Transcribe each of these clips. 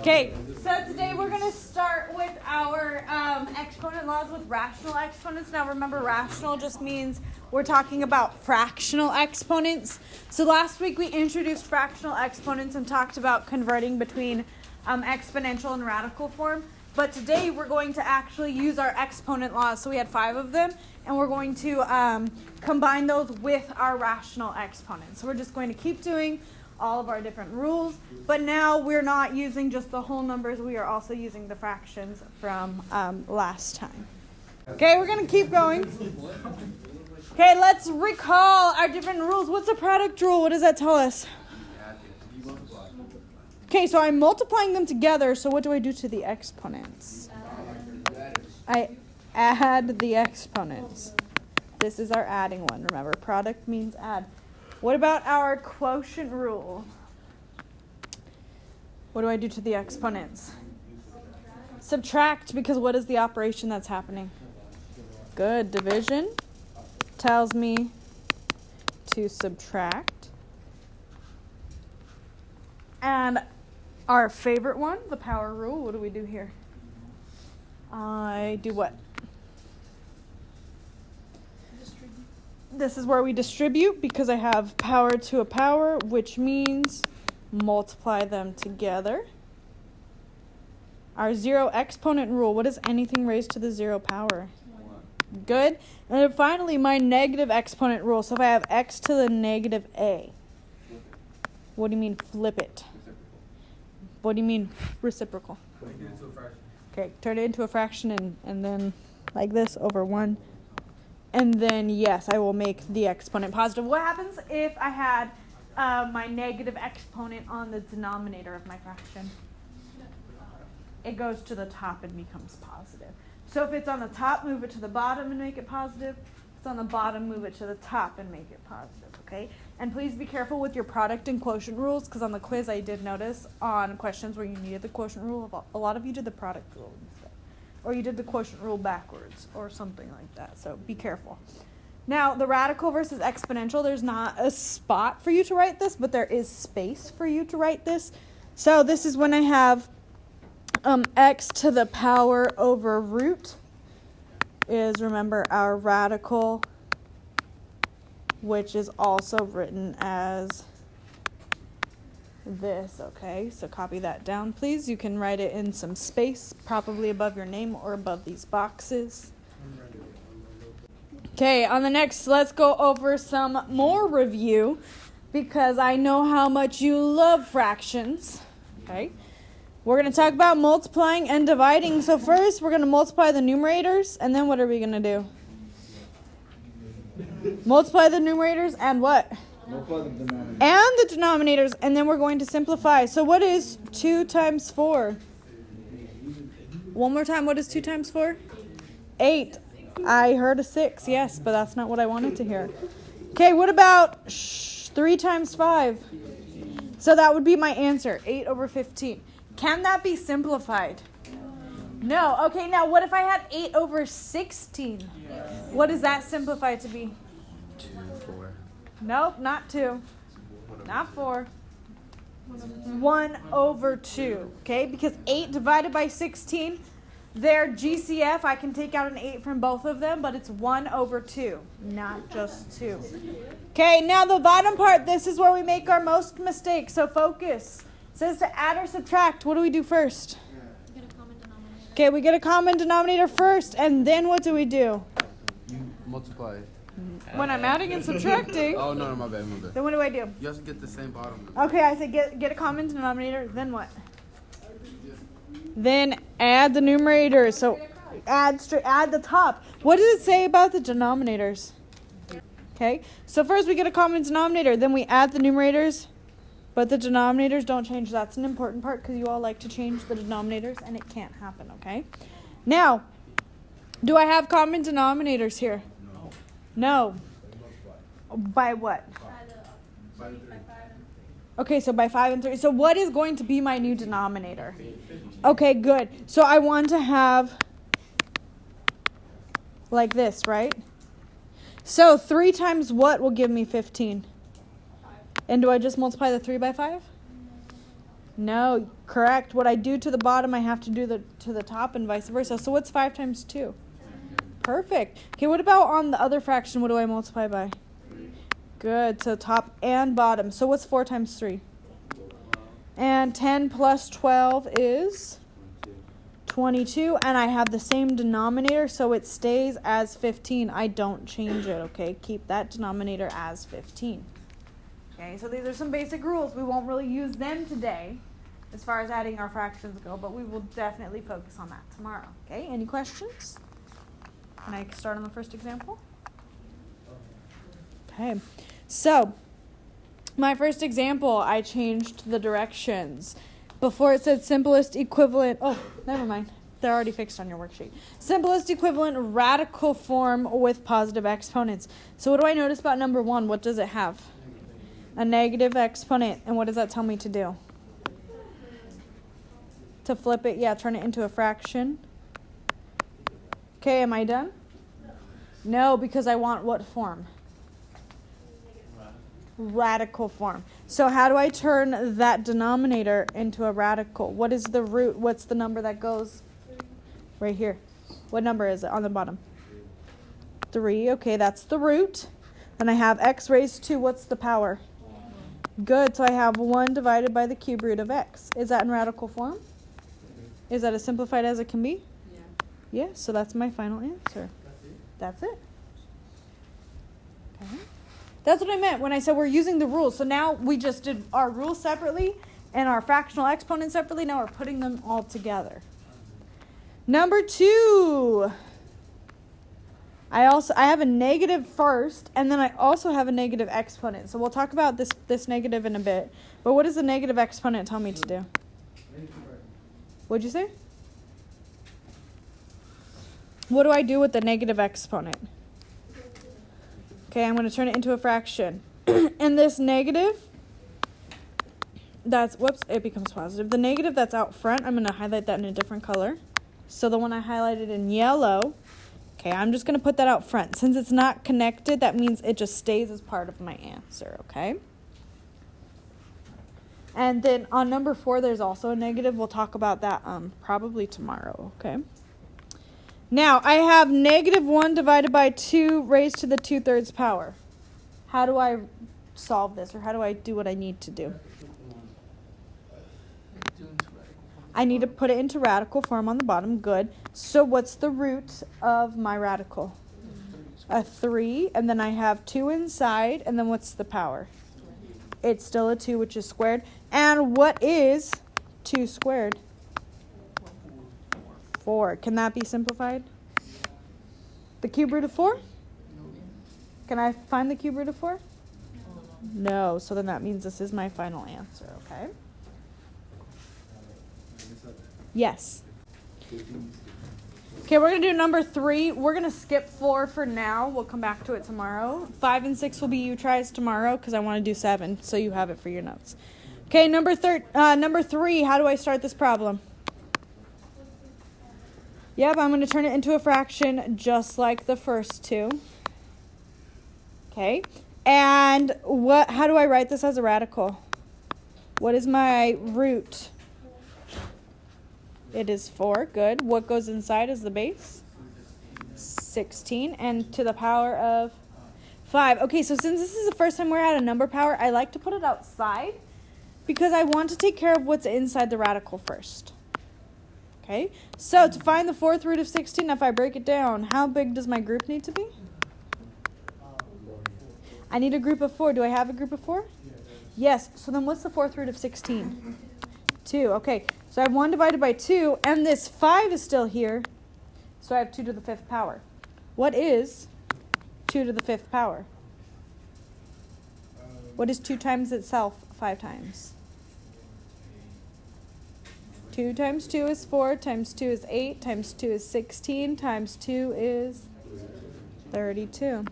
Okay, so today we're going to start with our exponent laws with rational exponents. Now remember, rational just means we're talking about fractional exponents. So last week we introduced fractional exponents and talked about converting between exponential and radical form. But today we're going to actually use our exponent laws. So we had 5 of them, and we're going to combine those with our rational exponents. So we're just going to keep doing all of our different rules, but now we're not using just the whole numbers, we are also using the fractions from last time. Okay, we're going to keep going. Okay, let's recall our different rules. What's a product rule? What does that tell us? Okay, so I'm multiplying them together, so what do I do to the exponents? I add the exponents. This is our adding one. Remember, product means add. What about our quotient rule? What do I do to the exponents? Subtract, because what is the operation that's happening? Good. Division tells me to subtract. And our favorite one, the power rule, what do we do here? I do what? This is where we distribute because I have power to a power, which means multiply them together. Our zero exponent rule, what is anything raised to the 0 power? 1. Good. And then finally, my negative exponent rule. So if I have x to the negative a, what do you mean flip it? What do you mean reciprocal? Make it into a fraction. Okay, turn it into a fraction and then like this over 1. And then, yes, I will make the exponent positive. What happens if I had my negative exponent on the denominator of my fraction? It goes to the top and becomes positive. So if it's on the top, move it to the bottom and make it positive. If it's on the bottom, move it to the top and make it positive, okay? And please be careful with your product and quotient rules, because on the quiz I did notice on questions where you needed the quotient rule, a lot of you did the product rule instead. Or you did the quotient rule backwards or something like that. So be careful. Now, the radical versus exponential, there's not a spot for you to write this, but there is space for you to write this. So this is when I have x to the power over root is, remember, our radical, which is also written as this, okay? So copy that down, please. You can write it in some space, probably above your name or above these boxes. Okay, on the next, let's go over some more review, because I know how much you love fractions, okay? We're going to talk about multiplying and dividing. So first, we're going to multiply the numerators, and then what are we going to do? Multiply the numerators and what? And the denominators, and then we're going to simplify. So what is 2 times 4? One more time, what is 2 times 4? 8. I heard a 6, yes, but that's not what I wanted to hear. Okay, what about 3 times 5? So that would be my answer, 8 over 15. Can that be simplified? No. Okay, now what if I had 8 over 16? What does that simplify to be? 2, 4. Nope, not 2. Not 4. 1 over 2. Okay, because 8 divided by 16, they're GCF. I can take out an 8 from both of them, but it's 1 over 2, not just 2. Okay, now the bottom part, this is where we make our most mistakes. So focus. It says to add or subtract. What do we do first? Get a common denominator. Okay, we get a common denominator first, and then what do we do? You multiply. When I'm adding and subtracting. Oh, no, my bad. Then what do I do? You have to get the same bottom. Okay, I said get a common denominator, then what? Then add the numerators. So add the top. What does it say about the denominators? Okay, so first we get a common denominator, then we add the numerators, but the denominators don't change. That's an important part because you all like to change the denominators, and it can't happen, okay? Now, do I have common denominators here? No. By what? By 5. Okay, so by 5 and 3. So what is going to be my new denominator? Okay, good. So I want to have like this, right? So 3 times what will give me 15? 5. And do I just multiply the 3 by 5? No, correct. What I do to the bottom, I have to do to the top and vice versa. So what's 5 times 2? Perfect. Okay, what about on the other fraction? What do I multiply by? Good. So top and bottom. So what's 4 times 3? And 10 plus 12 is 22. And I have the same denominator, so it stays as 15. I don't change it, okay? Keep that denominator as 15. Okay, so these are some basic rules. We won't really use them today as far as adding our fractions go, but we will definitely focus on that tomorrow. Okay, any questions? Can I start on the first example? Okay, so my first example, I changed the directions. Before it said simplest equivalent, oh, never mind. They're already fixed on your worksheet. Simplest equivalent radical form with positive exponents. So what do I notice about number 1? What does it have? A negative exponent. And what does that tell me to do? To flip it, yeah, turn it into a fraction. Okay, am I done? No, because I want what form? Radical form. So how do I turn that denominator into a radical? What is the root? What's the number that goes right here? What number is it on the bottom? 3. Okay, that's the root. Then I have x raised to, what's the power? Good, so I have 1 divided by the cube root of x. Is that in radical form? Is that as simplified as it can be? Yeah, so that's my final answer. That's it. Okay. That's what I meant when I said we're using the rules. So now we just did our rules separately and our fractional exponents separately. Now we're putting them all together. Number 2. I have a negative first, and then I also have a negative exponent. So we'll talk about this negative in a bit. But what does the negative exponent tell me to do? What'd you say? What do I do with the negative exponent? Okay, I'm going to turn it into a fraction. And this negative, it becomes positive. The negative that's out front, I'm going to highlight that in a different color. So the one I highlighted in yellow, okay, I'm just going to put that out front. Since it's not connected, that means it just stays as part of my answer, okay? And then on number 4, there's also a negative. We'll talk about that probably tomorrow, okay? Now, I have negative 1 divided by 2 raised to the 2/3 power. How do I solve this, or how do I do what I need to do? I need to put it into radical form on the bottom. Good. So what's the root of my radical? A 3, and then I have 2 inside, and then what's the power? It's still a 2, which is squared. And what is 2 squared? 4. Can that be simplified? The cube root of 4? Can I find the cube root of 4? No. So then that means this is my final answer, okay? Yes. Okay, we're going to do number 3. We're going to skip 4 for now. We'll come back to it tomorrow. 5 and 6 will be you tries tomorrow because I want to do 7, so you have it for your notes. Okay, number 3, how do I start this problem? Yep, I'm going to turn it into a fraction just like the first 2. Okay, and how do I write this as a radical? What is my root? It is 4. Good. What goes inside is the base? 16. And to the power of 5. Okay, so since this is the first time we're at a number power, I like to put it outside because I want to take care of what's inside the radical first. Okay, so to find the 4th root of 16, if I break it down, how big does my group need to be? I need a group of 4. Do I have a group of 4? Yes. So then what's the 4th root of 16? 2. Okay, so I have 1 divided by 2, and this 5 is still here, so I have 2 to the 5th power. What is 2 to the 5th power? What is 2 times itself 5 times? 2 times 2 is 4, times 2 is 8, times 2 is 16, times 2 is 32.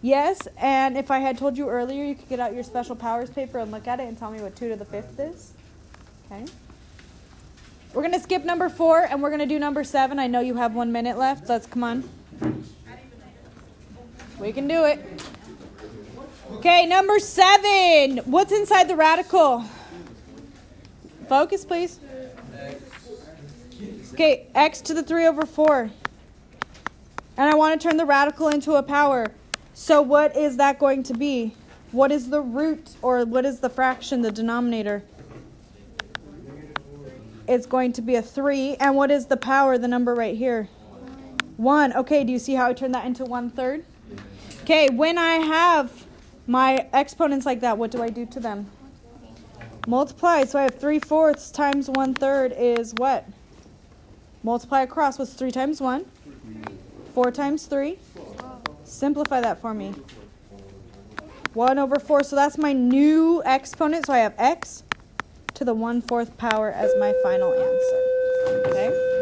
Yes, and if I had told you earlier, you could get out your special powers paper and look at it and tell me what 2 to the 5th is. Okay. We're going to skip number 4, and we're going to do number 7. I know you have 1 minute left. Let's come on. We can do it. Okay, number 7. What's inside the radical? Focus, please. Okay, x to the 3 over 4. And I want to turn the radical into a power. So what is that going to be? What is the root, or what is the fraction, the denominator? It's going to be a 3. And what is the power, the number right here? 1. Okay, do you see how I turned that into 1/3? Okay, when I have my exponents like that, what do I do to them? Multiply. So I have 3/4 times 1/3 is what? Multiply across. What's 3 times 1? 4 times 3. Simplify that for me. 1 over 4. So that's my new exponent. So I have x to the 1/4 power as my final answer. Okay?